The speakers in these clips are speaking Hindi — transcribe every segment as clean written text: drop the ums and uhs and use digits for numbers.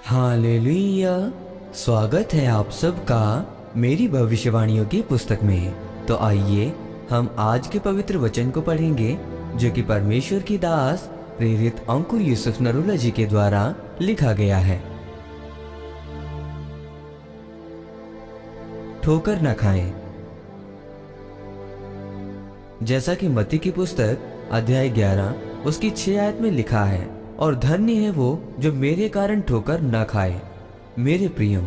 हालेलुया। स्वागत है आप सबका मेरी भविष्यवाणियों की पुस्तक में। तो आइए हम आज के पवित्र वचन को पढ़ेंगे जो कि परमेश्वर की दास प्रेरित अंकुर यूसुफ नरूला जी के द्वारा लिखा गया है। ठोकर न खाएं। जैसा कि मत्ती की पुस्तक अध्याय 11 उसकी 6 आयत में लिखा है, और धन्य है वो जो मेरे कारण ठोकर न खाए। मेरे प्रियो,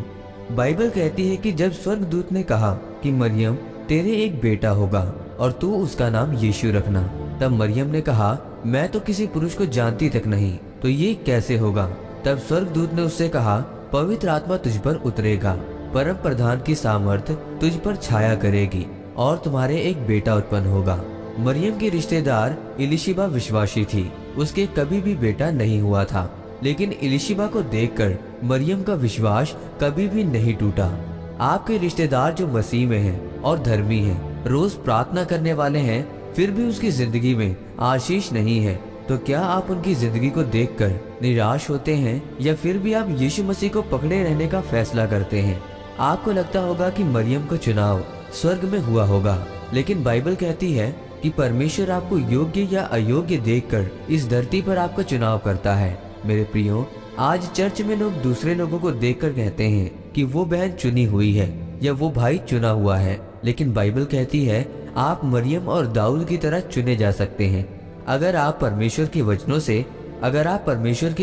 बाइबल कहती है कि जब स्वर्गदूत ने कहा कि मरियम तेरे एक बेटा होगा और तू उसका नाम यीशु रखना, तब मरियम ने कहा मैं तो किसी पुरुष को जानती तक नहीं, तो ये कैसे होगा। तब स्वर्गदूत ने उससे कहा पवित्र आत्मा तुझ पर उतरेगा, परम प्रधान की सामर्थ तुझ पर छाया करेगी और तुम्हारे एक बेटा उत्पन्न होगा। मरियम की रिश्तेदार इलिशिबा विश्वासी थी, उसके कभी भी बेटा नहीं हुआ था, लेकिन इलिशिबा को देखकर मरियम का विश्वास कभी भी नहीं टूटा। आपके रिश्तेदार जो मसीह में हैं और धर्मी हैं, रोज प्रार्थना करने वाले हैं, फिर भी उसकी जिंदगी में आशीष नहीं है, तो क्या आप उनकी जिंदगी को देखकर निराश होते हैं या फिर भी आप यीशु मसीह को पकड़े रहने का फैसला करते हैं। आपको लगता होगा कि मरियम का चुनाव स्वर्ग में हुआ होगा, लेकिन बाइबल कहती है कि परमेश्वर आपको योग्य या अयोग्य देखकर इस धरती पर आपका चुनाव करता है। मेरे प्रियो, आज चर्च में लोग दूसरे लोगों को देखकर कहते हैं कि वो बहन चुनी हुई है या वो भाई चुना हुआ है, लेकिन बाइबल कहती है आप मरियम और दाऊद की तरह चुने जा सकते हैं अगर आप परमेश्वर के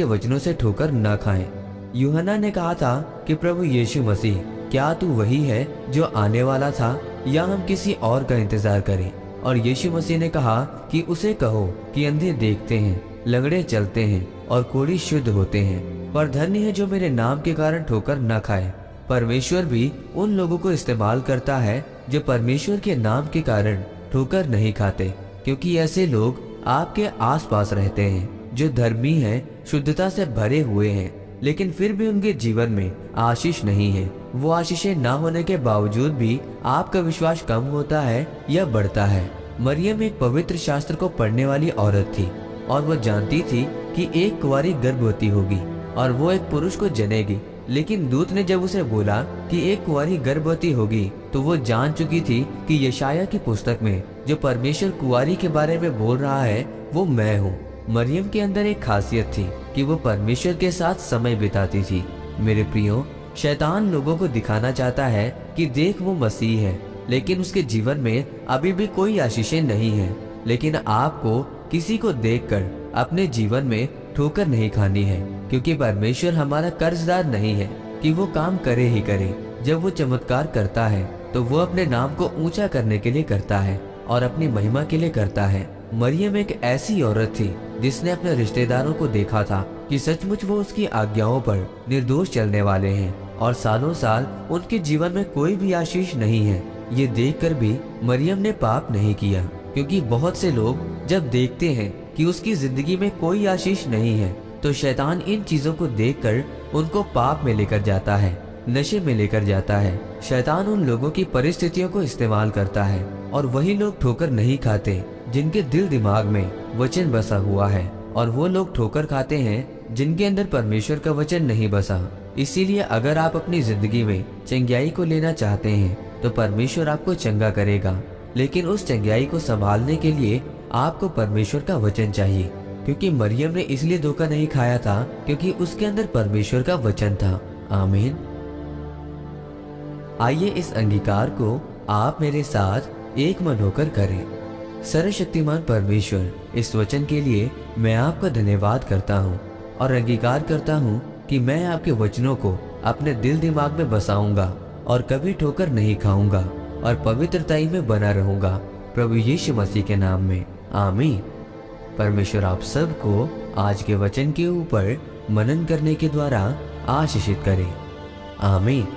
वचनों से ठोकर न खाएं। यूहन्ना ने कहा था कि प्रभु यीशु मसीह, क्या तू वही है जो आने वाला था या हम किसी और का इंतजार करें। और यीशु मसीह ने कहा कि उसे कहो कि अंधे देखते हैं, लंगड़े चलते हैं और कोढ़ी शुद्ध होते हैं, पर धन्य है जो मेरे नाम के कारण ठोकर न खाए। परमेश्वर भी उन लोगों को इस्तेमाल करता है जो परमेश्वर के नाम के कारण ठोकर नहीं खाते, क्योंकि ऐसे लोग आपके आसपास रहते हैं जो धर्मी हैं, शुद्धता से भरे हुए हैं, लेकिन फिर भी उनके जीवन में आशीष नहीं है। वो आशीषें ना होने के बावजूद भी आपका विश्वास कम होता है या बढ़ता है। मरियम एक पवित्र शास्त्र को पढ़ने वाली औरत थी और वो जानती थी कि एक कुंवारी गर्भवती होगी और वो एक पुरुष को जनेगी, लेकिन दूत ने जब उसे बोला कि एक कुंवारी गर्भवती होगी, तो वो जान चुकी थी कि यशाया की पुस्तक में जो परमेश्वर कुंवारी के बारे में बोल रहा है वो मैं हूँ। मरियम के अंदर एक खासियत थी कि वो परमेश्वर के साथ समय बिताती थी। मेरे प्रियो, शैतान लोगों को दिखाना चाहता है कि देख वो मसीह है, लेकिन उसके जीवन में अभी भी कोई आशीषें नहीं है। लेकिन आपको किसी को देखकर अपने जीवन में ठोकर नहीं खानी है, क्योंकि परमेश्वर हमारा कर्जदार नहीं है कि वो काम करे ही करे। जब वो चमत्कार करता है तो वो अपने नाम को ऊंचा करने के लिए करता है और अपनी महिमा के लिए करता है। मरियम एक ऐसी औरत थी जिसने अपने रिश्तेदारों को देखा था कि सचमुच वो उसकी आज्ञाओं पर निर्दोष चलने वाले हैं और सालों साल उनके जीवन में कोई भी आशीष नहीं है। ये देखकर भी मरियम ने पाप नहीं किया, क्योंकि बहुत से लोग जब देखते हैं कि उसकी जिंदगी में कोई आशीष नहीं है, तो शैतान इन चीजों को देखकर उनको पाप में लेकर जाता है, नशे में लेकर जाता है। शैतान उन लोगों की परिस्थितियों को इस्तेमाल करता है और वही लोग ठोकर नहीं खाते जिनके दिल दिमाग में वचन बसा हुआ है, और वो लोग ठोकर खाते हैं जिनके अंदर परमेश्वर का वचन नहीं बसा। इसीलिए अगर आप अपनी जिंदगी में चंगाई को लेना चाहते हैं तो परमेश्वर आपको चंगा करेगा, लेकिन उस चंगाई को संभालने के लिए आपको परमेश्वर का वचन चाहिए। क्योंकि मरियम ने इसलिए धोखा नहीं खाया था क्योंकि उसके अंदर परमेश्वर का वचन था। आमीन। आइए इस अंगीकार को आप मेरे साथ एक मन होकर करें। सर्वशक्तिमान परमेश्वर, इस वचन के लिए मैं आपका धन्यवाद करता हूँ और अंगीकार करता हूँ कि मैं आपके वचनों को अपने दिल दिमाग में बसाऊंगा और कभी ठोकर नहीं खाऊंगा और पवित्रताई में बना रहूंगा, प्रभु यीशु मसीह के नाम में। आमीन। परमेश्वर आप सबको आज के वचन के ऊपर मनन करने के द्वारा आशीषित करे। आमीन।